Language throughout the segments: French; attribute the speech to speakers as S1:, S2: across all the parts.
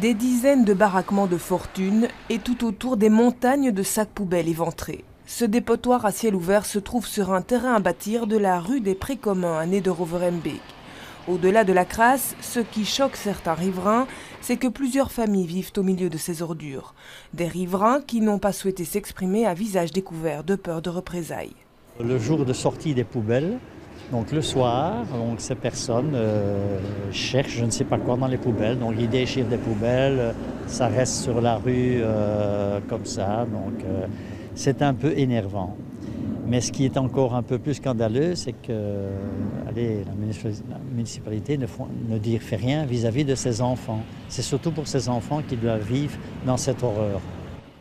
S1: Des dizaines de baraquements de fortune et tout autour des montagnes de sacs poubelles éventrés. Ce dépotoir à ciel ouvert se trouve sur un terrain à bâtir de la rue des Prés-Communs à Nederoveren-Beek. Au-delà de la crasse, ce qui choque certains riverains, c'est que plusieurs familles vivent au milieu de ces ordures. Des riverains qui n'ont pas souhaité s'exprimer à visage découvert de peur de représailles.
S2: Le jour de sortie des poubelles, donc le soir, donc ces personnes cherchent je ne sais pas quoi dans les poubelles, donc ils déchirent des poubelles, ça reste sur la rue comme ça, donc c'est un peu énervant. Mais ce qui est encore un peu plus scandaleux, c'est que la municipalité ne fait rien vis-à-vis de ses enfants. C'est surtout pour ces enfants qui doivent vivre dans cette horreur.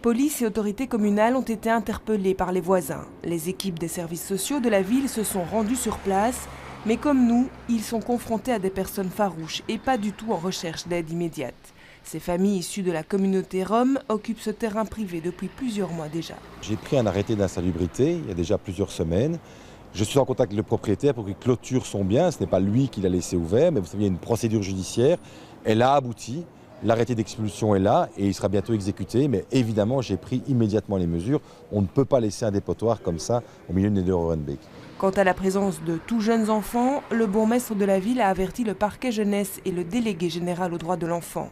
S1: Police et autorités communales ont été interpellées par les voisins. Les équipes des services sociaux de la ville se sont rendues sur place, mais comme nous, ils sont confrontés à des personnes farouches et pas du tout en recherche d'aide immédiate. Ces familles issues de la communauté rome occupent ce terrain privé depuis plusieurs mois déjà.
S3: J'ai pris un arrêté d'insalubrité il y a déjà plusieurs semaines. Je suis en contact avec le propriétaire pour qu'il clôture son bien. Ce n'est pas lui qui l'a laissé ouvert, mais vous savez, il y a une procédure judiciaire. Elle a abouti. L'arrêté d'expulsion est là et il sera bientôt exécuté. Mais évidemment, j'ai pris immédiatement les mesures. On ne peut pas laisser un dépotoir comme ça au milieu de Nederoveren-Beek.
S1: Quant à la présence de tout jeunes enfants, le bourgmestre de la ville a averti le parquet jeunesse et le délégué général aux droits de l'enfant.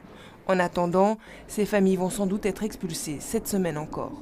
S1: En attendant, ces familles vont sans doute être expulsées cette semaine encore.